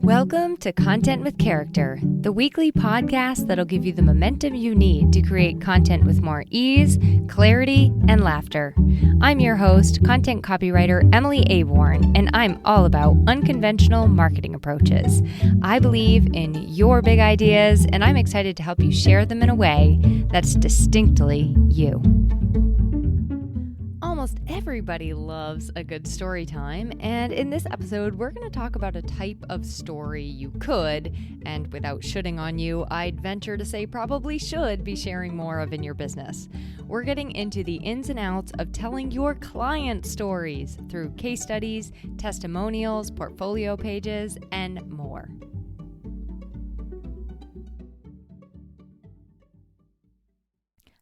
Welcome to Content with Character, the weekly podcast that'll give you the momentum you need to create content with more ease, clarity, and laughter. I'm your host, content copywriter Emily Aborn, and I'm all about unconventional marketing approaches. I believe in your big ideas, and I'm excited to help you share them in a way that's distinctly you. Almost everybody loves a good story time, and in this episode, we're going to talk about a type of story you could, and without shooting on you, I'd venture to say probably should be sharing more of in your business. We're getting into the ins and outs of telling your client stories through case studies, testimonials, portfolio pages, and more.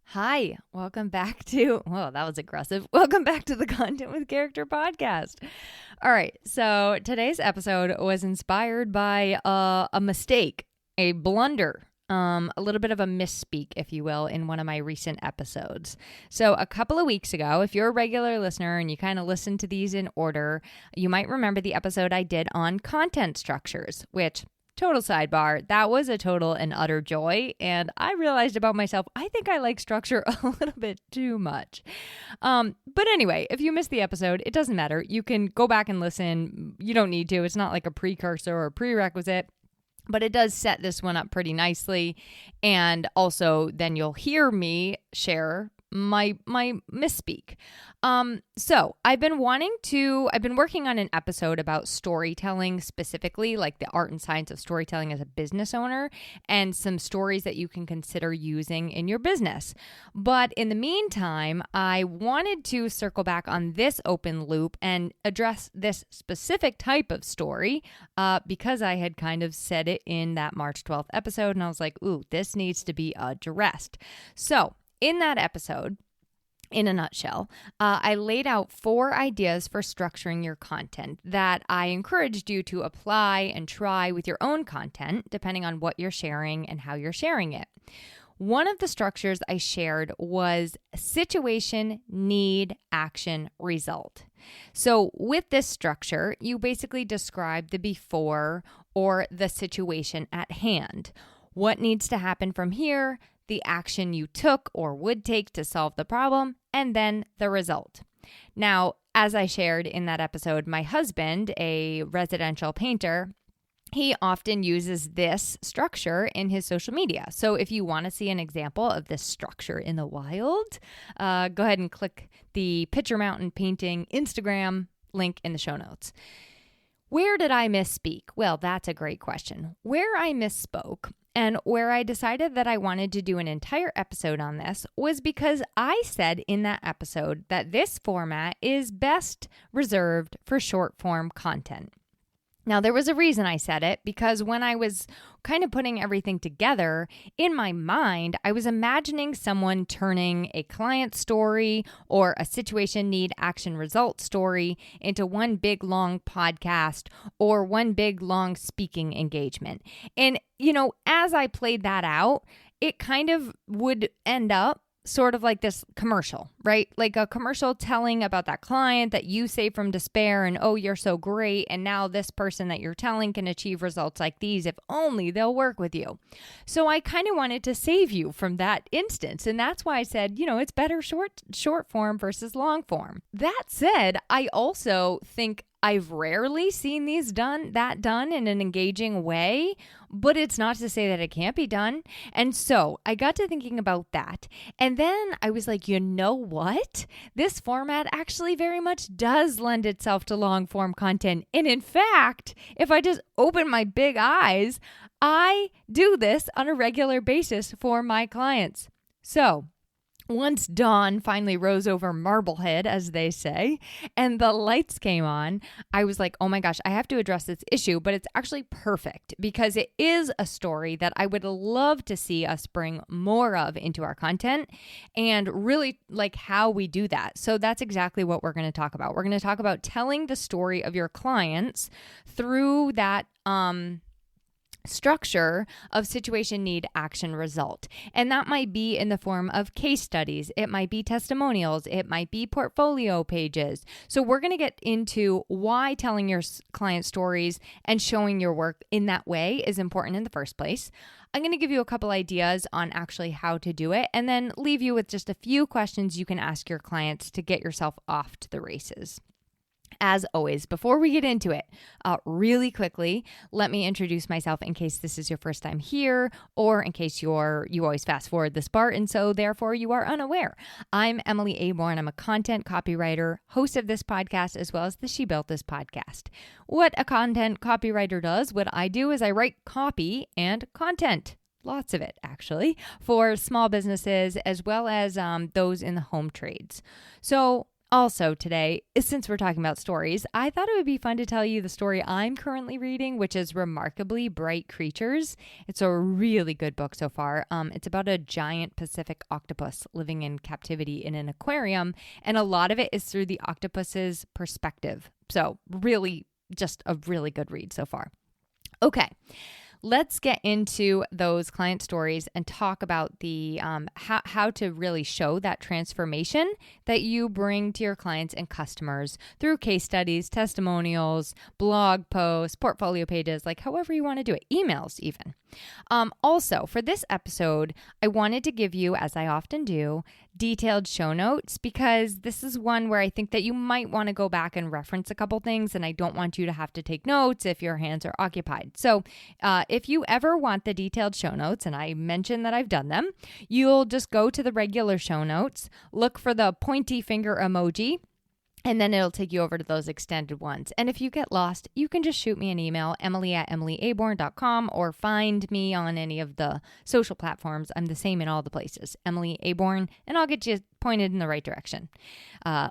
Hi, welcome back to, whoa, that was aggressive. Welcome back to the Content with Character podcast. All right, so today's episode was inspired by a mistake, a blunder, a little bit of a misspeak, if you will, in one of my recent episodes. So a couple of weeks ago, if you're a regular listener and you kind of listen to these in order, you might remember the episode I did on content structures, which... total sidebar, that was a total and utter joy, and I realized about myself, I think I like structure a little bit too much. But anyway, if you missed the episode, it doesn't matter. You can go back and listen. You don't need to. It's not like a precursor or a prerequisite, but it does set this one up pretty nicely. And also, then you'll hear me share my misspeak. So I've been working on an episode about storytelling, specifically like the art and science of storytelling as a business owner, and some stories that you can consider using in your business. But in the meantime, I wanted to circle back on this open loop and address this specific type of story, because I had kind of said it in that March 12th episode, and I was like, ooh, this needs to be addressed. So in that episode, in a nutshell, I laid out 4 ideas for structuring your content that I encouraged you to apply and try with your own content, depending on what you're sharing and how you're sharing it. One of the structures I shared was situation, need, action, result. So with this structure, you basically describe the before or the situation at hand. What needs to happen from here, the action you took or would take to solve the problem, and then the result. Now, as I shared in that episode, my husband, a residential painter, he often uses this structure in his social media. So if you want to see an example of this structure in the wild, go ahead and click the Picture Mountain Painting Instagram link in the show notes. Where did I misspeak? Well, that's a great question. Where I misspoke and where I decided that I wanted to do an entire episode on this was because I said in that episode that this format is best reserved for short form content. Now, there was a reason I said it, because when I was kind of putting everything together, in my mind, I was imagining someone turning a client story or a situation, need, action, result story into one big, long podcast or one big, long speaking engagement. And, as I played that out, it kind of would end up sort of like this commercial, right? Like a commercial telling about that client that you saved from despair and, oh, you're so great. And now this person that you're telling can achieve results like these if only they'll work with you. So I kind of wanted to save you from that instance. And that's why I said, it's better short form versus long form. That said, I also think I've rarely seen done in an engaging way, but it's not to say that it can't be done. And so I got to thinking about that. And then I was like, you know what? This format actually very much does lend itself to long form content. And in fact, if I just open my big eyes, I do this on a regular basis for my clients. So once dawn finally rose over Marblehead, as they say, and the lights came on, I was like, oh my gosh, I have to address this issue, but it's actually perfect because it is a story that I would love to see us bring more of into our content and really like how we do that. So that's exactly what we're going to talk about. We're going to talk about telling the story of your clients through that structure of situation, need, action, result. And that might be in the form of case studies. It might be testimonials. It might be portfolio pages. So we're going to get into why telling your client stories and showing your work in that way is important in the first place. I'm going to give you a couple ideas on actually how to do it, and then leave you with just a few questions you can ask your clients to get yourself off to the races. As always, before we get into it, really quickly, let me introduce myself in case this is your first time here, or in case you always fast forward this part, and so therefore you are unaware. I'm Emily Aborn. I'm a content copywriter, host of this podcast, as well as the She Built This podcast. What a content copywriter does, what I do is I write copy and content. Lots of it, actually, for small businesses as well as those in the home trades. So also today, since we're talking about stories, I thought it would be fun to tell you the story I'm currently reading, which is Remarkably Bright Creatures. It's a really good book so far. It's about a giant Pacific octopus living in captivity in an aquarium, and a lot of it is through the octopus's perspective. So really, just a really good read so far. Okay. Let's get into those client stories and talk about the how to really show that transformation that you bring to your clients and customers through case studies, testimonials, blog posts, portfolio pages, like however you want to do it, emails even. Also, for this episode, I wanted to give you, as I often do, detailed show notes, because this is one where I think that you might want to go back and reference a couple things, and I don't want you to have to take notes if your hands are occupied. So if you ever want the detailed show notes, and I mentioned that I've done them, you'll just go to the regular show notes, look for the pointy finger emoji, and then it'll take you over to those extended ones. And if you get lost, you can just shoot me an email, emily@emilyaborn.com, or find me on any of the social platforms. I'm the same in all the places, Emily Aborn, and I'll get you pointed in the right direction.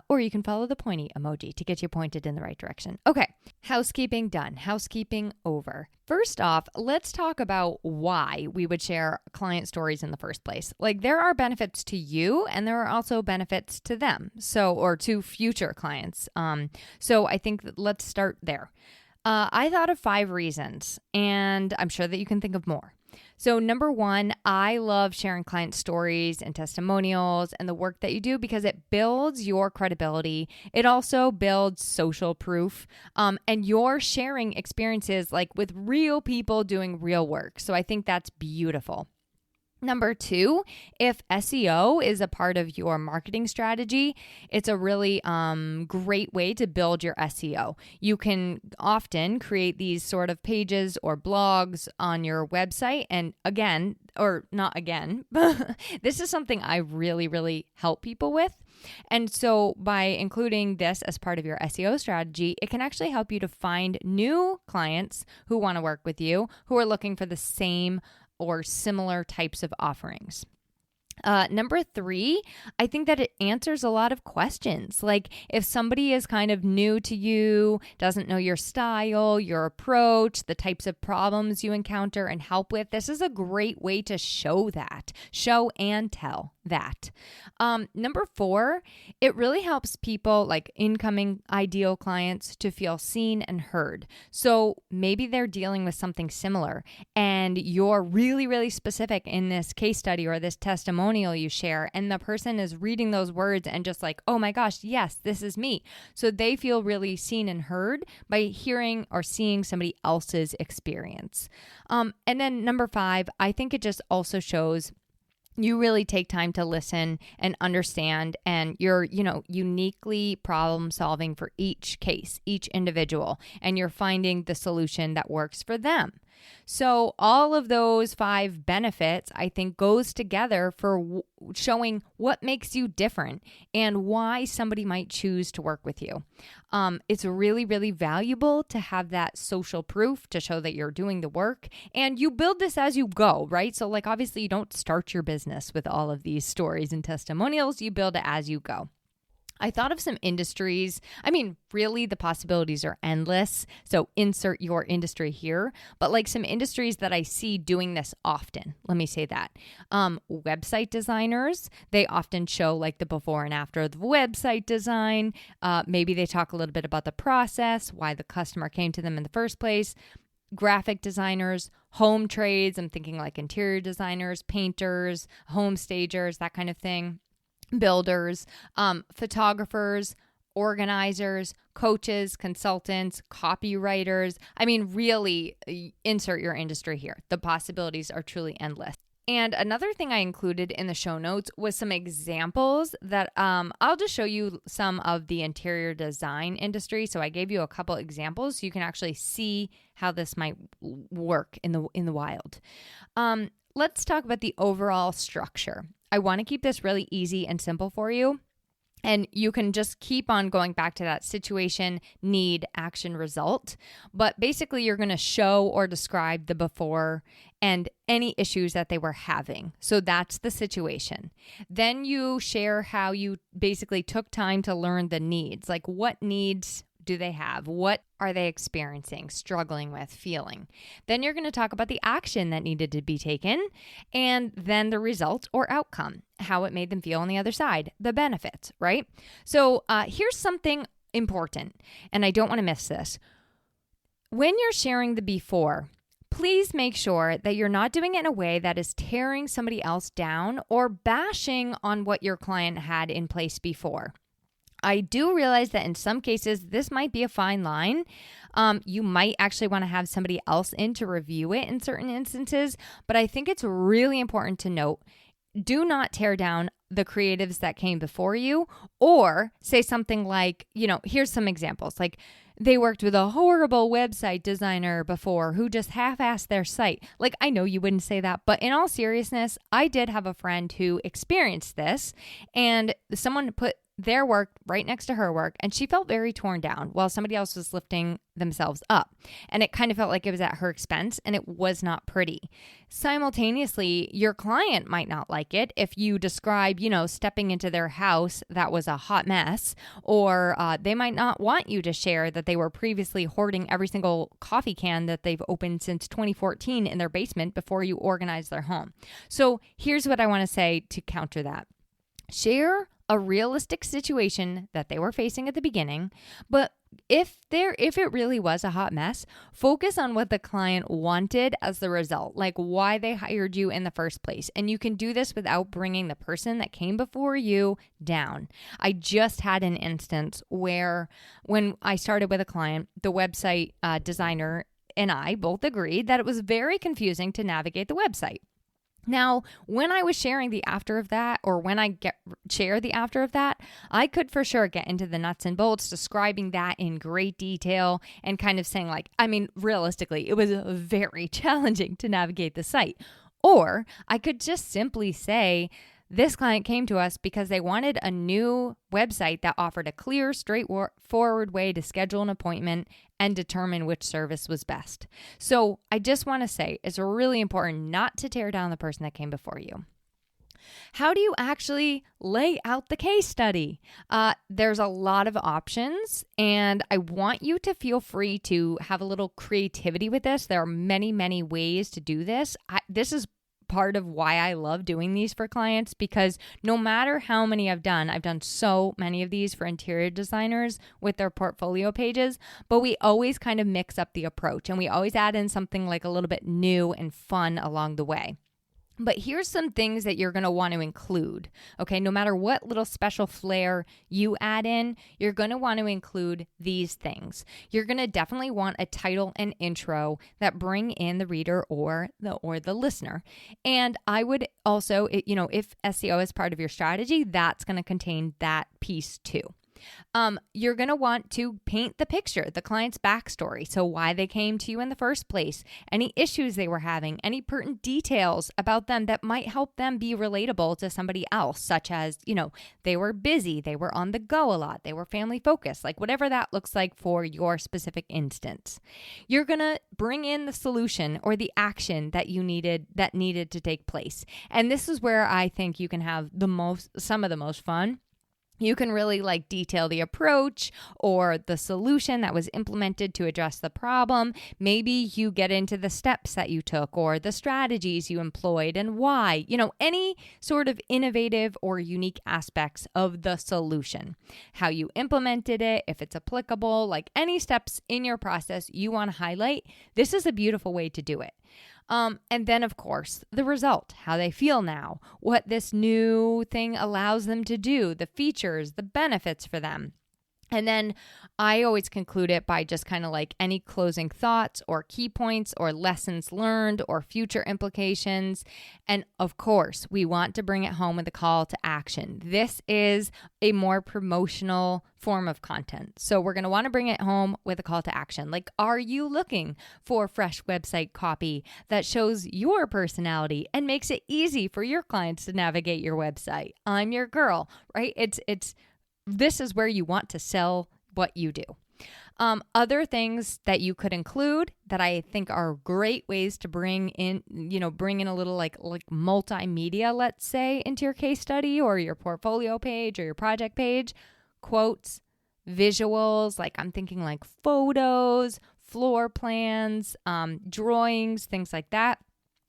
Or you can follow the pointy emoji to get you pointed in the right direction. Okay, housekeeping done, housekeeping over. First off, let's talk about why we would share client stories in the first place. Like, there are benefits to you, and there are also benefits to them, or to future clients. So I think that let's start there. I thought of 5 reasons, and I'm sure that you can think of more. So number 1, I love sharing client stories and testimonials and the work that you do because it builds your credibility. It also builds social proof, and you're sharing experiences like with real people doing real work. So I think that's beautiful. Number 2, if SEO is a part of your marketing strategy, it's a really great way to build your SEO. You can often create these sort of pages or blogs on your website. And again, or not again, this is something I really, really help people with. And so by including this as part of your SEO strategy, it can actually help you to find new clients who want to work with you, who are looking for the same or similar types of offerings. Number 3, I think that it answers a lot of questions. Like if somebody is kind of new to you, doesn't know your style, your approach, the types of problems you encounter and help with, this is a great way to show and tell that. Number 4, it really helps people, like incoming ideal clients, to feel seen and heard. So maybe they're dealing with something similar and you're really, really specific in this case study or this testimonial you share, and the person is reading those words and just like, oh my gosh, yes, this is me. So they feel really seen and heard by hearing or seeing somebody else's experience. And then number 5, I think it just also shows you really take time to listen and understand, and you're, uniquely problem solving for each case, each individual, and you're finding the solution that works for them. So all of those 5 benefits, I think, goes together for showing what makes you different and why somebody might choose to work with you. It's really, really valuable to have that social proof to show that you're doing the work, and you build this as you go, right? So like, obviously you don't start your business with all of these stories and testimonials. You build it as you go. I thought of some industries. I mean, really, the possibilities are endless. So insert your industry here. But like some industries that I see doing this often, let me say that. Website designers, they often show like the before and after of the website design. Maybe they talk a little bit about the process, why the customer came to them in the first place. graphic designers, home trades. I'm thinking like interior designers, painters, home stagers, that kind of thing, builders, photographers, organizers, coaches, consultants, copywriters. I mean, really insert your industry here. The possibilities are truly endless. And another thing I included in the show notes was some examples that I'll just show you some of the interior design industry. So I gave you a couple examples so you can actually see how this might work in the wild. Let's talk about the overall structure. I want to keep this really easy and simple for you. And you can just keep on going back to that situation, need, action, result. But basically, you're going to show or describe the before and any issues that they were having. So that's the situation. Then you share how you basically took time to learn the needs. Like, what needs do they have? What are they experiencing, struggling with, feeling? Then you're going to talk about the action that needed to be taken, and then the result or outcome, how it made them feel on the other side, the benefits, right? So here's something important, and I don't want to miss this. When you're sharing the before, please make sure that you're not doing it in a way that is tearing somebody else down or bashing on what your client had in place before. I do realize that in some cases, this might be a fine line. You might actually want to have somebody else in to review it in certain instances, but I think it's really important to note, do not tear down the creatives that came before you, or say something like, here's some examples. Like, they worked with a horrible website designer before who just half-assed their site. Like, I know you wouldn't say that, but in all seriousness, I did have a friend who experienced this, and someone put their work right next to her work, and she felt very torn down while somebody else was lifting themselves up. And it kind of felt like it was at her expense, and it was not pretty. Simultaneously, your client might not like it if you describe, stepping into their house that was a hot mess, or they might not want you to share that they were previously hoarding every single coffee can that they've opened since 2014 in their basement before you organize their home. So here's what I want to say to counter that. Share a realistic situation that they were facing at the beginning, but if it really was a hot mess, focus on what the client wanted as the result, like why they hired you in the first place. And you can do this without bringing the person that came before you down. I just had an instance where when I started with a client, the website designer and I both agreed that it was very confusing to navigate the website. Now, when I was sharing the after of that, or when I share the after of that, I could for sure get into the nuts and bolts, describing that in great detail and kind of saying realistically, it was very challenging to navigate the site. Or I could just simply say, this client came to us because they wanted a new website that offered a clear, straightforward way to schedule an appointment and determine which service was best. So I just want to say it's really important not to tear down the person that came before you. How do you actually lay out the case study? There's a lot of options, and I want you to feel free to have a little creativity with this. There are many, many ways to do this. This is part of why I love doing these for clients, because no matter how many I've done so many of these for interior designers with their portfolio pages, but we always kind of mix up the approach and we always add in something like a little bit new and fun along the way. But here's some things that you're going to want to include, okay? No matter what little special flair you add in, you're going to want to include these things. You're going to definitely want a title and intro that bring in the reader or the listener. And I would also, if SEO is part of your strategy, that's going to contain that piece too. You're going to want to paint the picture, the client's backstory. So why they came to you in the first place, any issues they were having, any pertinent details about them that might help them be relatable to somebody else, such as, they were busy, they were on the go a lot, they were family focused, like whatever that looks like for your specific instance. You're going to bring in the solution or the action that needed to take place. And this is where I think you can have some of the most fun. You can really like detail the approach or the solution that was implemented to address the problem. Maybe you get into the steps that you took or the strategies you employed and why. Any sort of innovative or unique aspects of the solution. How you implemented it, if it's applicable, like any steps in your process you want to highlight. This is a beautiful way to do it. And then, of course, the result, how they feel now, what this new thing allows them to do, the features, the benefits for them. And then I always conclude it by just kind of like any closing thoughts or key points or lessons learned or future implications. And of course, we want to bring it home with a call to action. This is a more promotional form of content. So we're going to want to bring it home with a call to action. Like, are you looking for fresh website copy that shows your personality and makes it easy for your clients to navigate your website? I'm your girl, right? This is where you want to sell what you do. Other things that you could include that I think are great ways to bring in a little like multimedia, let's say, into your case study or your portfolio page or your project page. Quotes, visuals, like I'm thinking like photos, floor plans, drawings, things like that.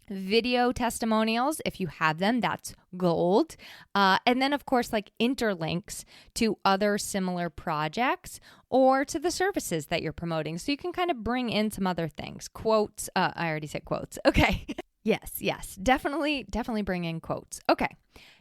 Video testimonials, if you have them, that's gold. And then, of course, like interlinks to other similar projects or to the services that you're promoting. So you can kind of bring in some other things. Quotes. I already said quotes. Okay. Yes. Definitely bring in quotes. Okay.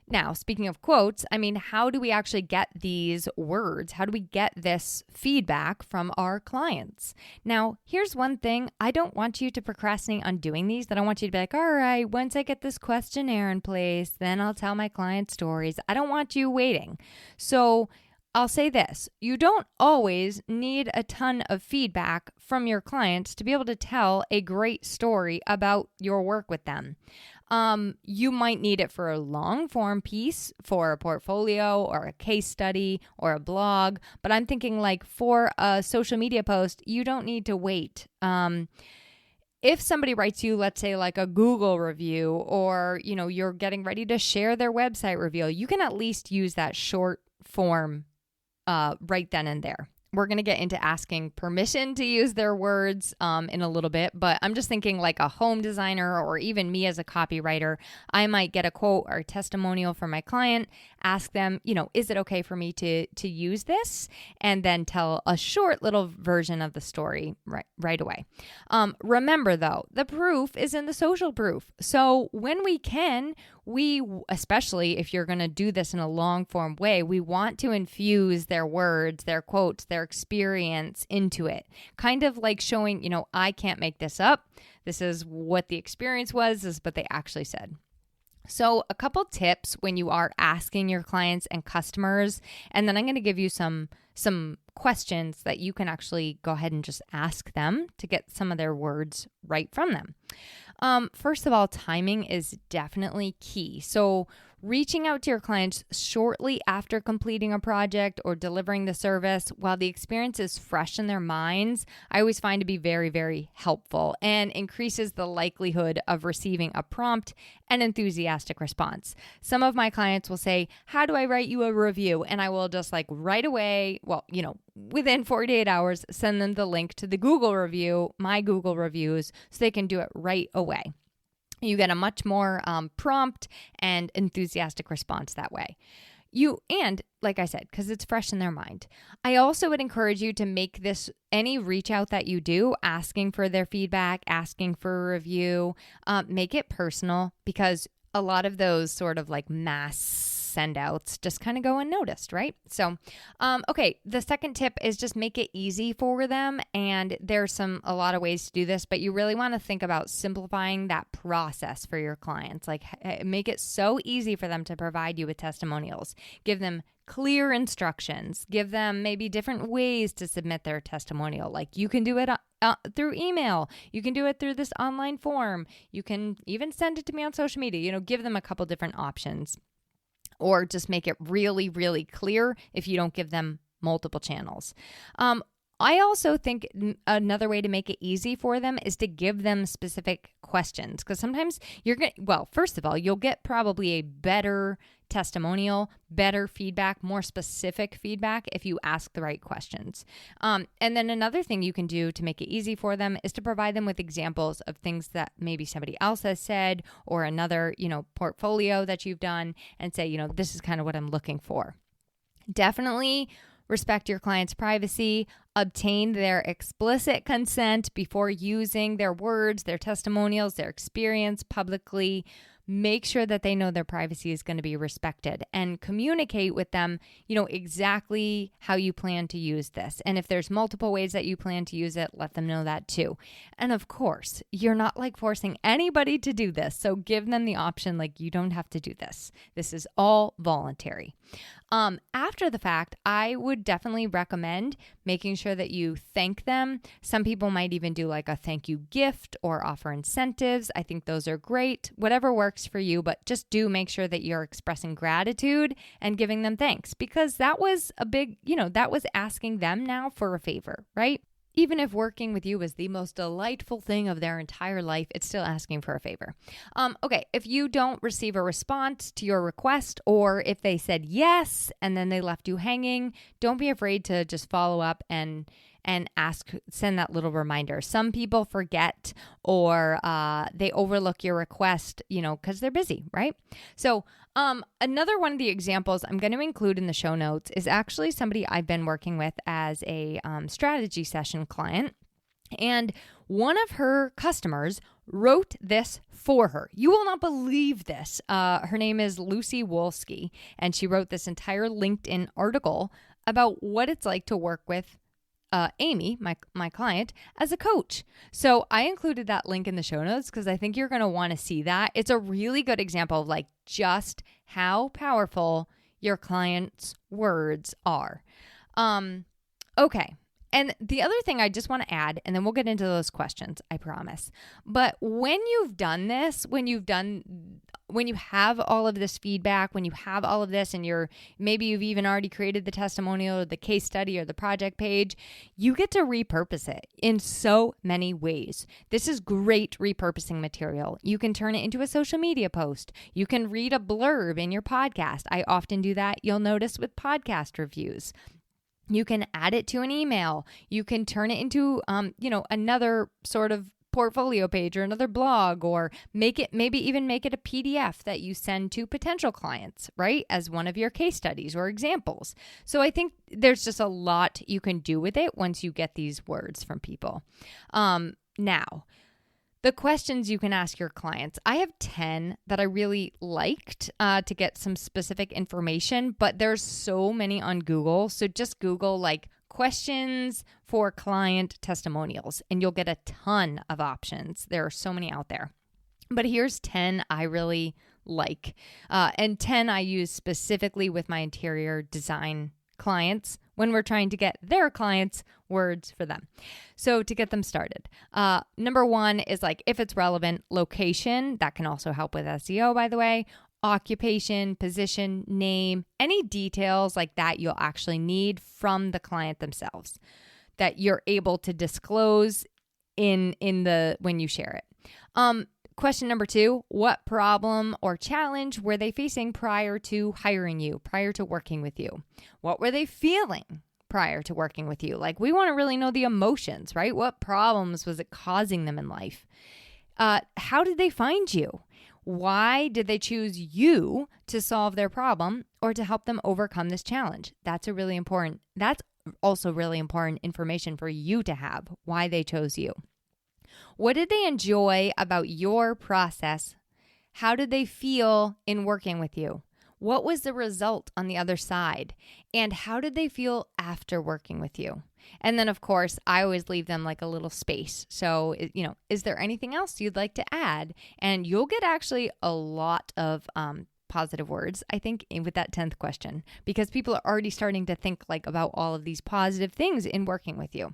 Now, speaking of quotes, how do we actually get these words? How do we get this feedback from our clients? Now, here's one thing. I don't want you to procrastinate on doing these. I don't want you to be like, all right, once I get this questionnaire in place, then I'll tell my client stories. I don't want you waiting. So I'll say this. You don't always need a ton of feedback from your clients to be able to tell a great story about your work with them. You might need it for a long form piece, for a portfolio or a case study or a blog, but I'm thinking like for a social media post, you don't need to wait. If somebody writes you, let's say like a Google review or, you're getting ready to share their website review, you can at least use that short form right then and there. We're going to get into asking permission to use their words in a little bit, but I'm just thinking like a home designer or even me as a copywriter, I might get a quote or a testimonial from my client, ask them, is it okay for me to use this? And then tell a short little version of the story right away. Remember though, the proof is in the social proof. So when we can, especially if you're going to do this in a long form way, we want to infuse their words, their quotes, their experience into it. Kind of like showing, I can't make this up. This is what the experience was. This is what they actually said. So a couple tips when you are asking your clients and customers, and then I'm going to give you some questions that you can actually go ahead and just ask them to get some of their words right from them. First of all, timing is definitely key. So reaching out to your clients shortly after completing a project or delivering the service while the experience is fresh in their minds, I always find to be very, very helpful and increases the likelihood of receiving a prompt and enthusiastic response. Some of my clients will say, how do I write you a review? And I will just like right away, within 48 hours, send them the link to the Google review, my Google reviews, so they can do it right away. You get a much more prompt and enthusiastic response that way. And like I said, because it's fresh in their mind. I also would encourage you to make this any reach out that you do, asking for their feedback, asking for a review, make it personal, because a lot of those sort of like mass send outs just kind of go unnoticed, right? So, okay, the second tip is just make it easy for them. And there's a lot of ways to do this, but you really want to think about simplifying that process for your clients. Like make it so easy for them to provide you with testimonials. Give them clear instructions. Give them maybe different ways to submit their testimonial. Like you can do it through email. You can do it through this online form. You can even send it to me on social media. Give them a couple different options. Or just make it really, really clear if you don't give them multiple channels. I also think another way to make it easy for them is to give them specific questions, because sometimes first of all, you'll get probably a better testimonial, better feedback, more specific feedback if you ask the right questions. And then another thing you can do to make it easy for them is to provide them with examples of things that maybe somebody else has said or another, portfolio that you've done, and say, this is kind of what I'm looking for. Definitely respect your client's privacy, obtain their explicit consent before using their words, their testimonials, their experience publicly. Make sure that they know their privacy is going to be respected, and communicate with them, exactly how you plan to use this. And if there's multiple ways that you plan to use it, let them know that too. And of course, you're not forcing anybody to do this. So give them the option, you don't have to do this. This is all voluntary. After the fact, I would definitely recommend making sure that you thank them. Some people might even do a thank you gift or offer incentives. I think those are great, whatever works for you, but just do make sure that you're expressing gratitude and giving them thanks, because that was a big, that was asking them now for a favor, right? Even if working with you was the most delightful thing of their entire life, it's still asking for a favor. Okay, if you don't receive a response to your request, or if they said yes and then they left you hanging, don't be afraid to just follow up and send that little reminder. Some people forget, or they overlook your request, because they're busy, right? So another one of the examples I'm going to include in the show notes is actually somebody I've been working with as a strategy session client. And one of her customers wrote this for her. You will not believe this. Her name is Lucy Wolski, and she wrote this entire LinkedIn article about what it's like to work with Amy, my client, as a coach. So I included that link in the show notes because I think you're going to want to see that. It's a really good example of just how powerful your client's words are. Okay. And the other thing I just want to add, and then we'll get into those questions, I promise. But when you've done this, when you have all of this feedback, when you have all of this, and maybe you've even already created the testimonial or the case study or the project page, you get to repurpose it in so many ways. This is great repurposing material. You can turn it into a social media post. You can read a blurb in your podcast. I often do that, you'll notice, with podcast reviews. You can add it to an email. You can turn it into, another sort of portfolio page or another blog, or maybe even make it a PDF that you send to potential clients, right? As one of your case studies or examples. So I think there's just a lot you can do with it once you get these words from people. Now, the questions you can ask your clients. I have 10 that I really liked to get some specific information, but there's so many on Google. So just Google questions for client testimonials, and you'll get a ton of options. There are so many out there. But here's 10 I really like. And 10 I use specifically with my interior design clients when we're trying to get their clients words for them. So to get them started, number 1 is if it's relevant, location. That can also help with SEO, by the way. Occupation, position, name, any details like that you'll actually need from the client themselves that you're able to disclose when you share it. Question number 2, what problem or challenge were they facing prior to hiring you, prior to working with you? What were they feeling prior to working with you? We want to really know the emotions, right? What problems was it causing them in life? How did they find you? Why did they choose you to solve their problem or to help them overcome this challenge? That's also really important information for you to have, why they chose you. What did they enjoy about your process? How did they feel in working with you? What was the result on the other side? And how did they feel after working with you? And then, of course, I always leave them a little space. So, is there anything else you'd like to add? And you'll get actually a lot of positive words, I think, with that 10th question, because people are already starting to think about all of these positive things in working with you.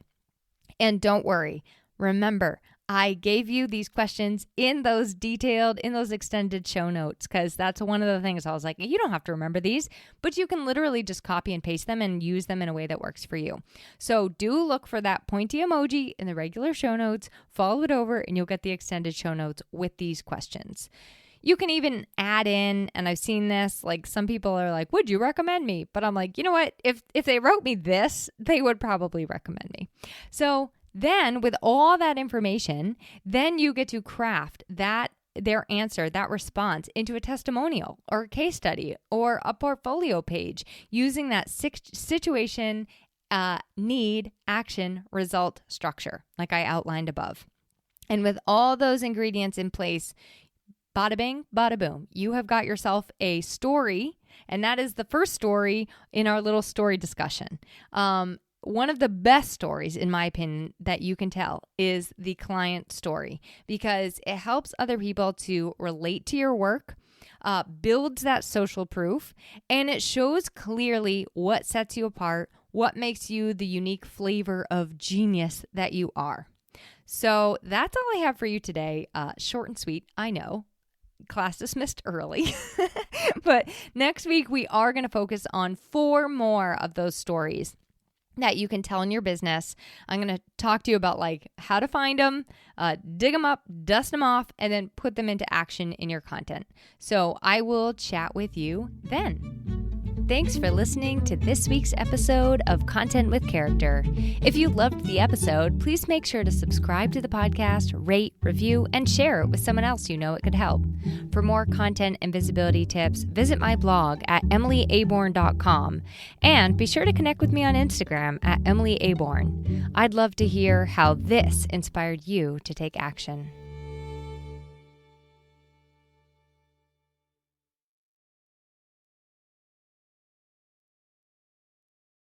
And don't worry. Remember, I gave you these questions in those extended show notes, because that's one of the things I was like, you don't have to remember these, but you can literally just copy and paste them and use them in a way that works for you. So do look for that pointy emoji in the regular show notes, follow it over, and you'll get the extended show notes with these questions. You can even add in, and I've seen this, like some people are like, would you recommend me? But I'm like, you know what? If they wrote me this, they would probably recommend me. So then with all that information, then you get to craft their answer, that response into a testimonial or a case study or a portfolio page using that situation, need, action, result structure like I outlined above. And with all those ingredients in place, bada bing, bada boom, you have got yourself a story, and that is the first story in our little story discussion. One of the best stories, in my opinion, that you can tell is the client story, because it helps other people to relate to your work, builds that social proof, and it shows clearly what sets you apart, what makes you the unique flavor of genius that you are. So that's all I have for you today. Short and sweet, I know. Class dismissed early. But next week, we are going to focus on 4 more of those stories that you can tell in your business. I'm going to talk to you about like how to find them, dig them up, dust them off, and then put them into action in your content. So I will chat with you then. Thanks for listening to this week's episode of Content with Character. If you loved the episode, please make sure to subscribe to the podcast, rate, review, and share it with someone else you know it could help. For more content and visibility tips, visit my blog at emilyaborn.com, and be sure to connect with me on Instagram at emilyaborn. I'd love to hear how this inspired you to take action.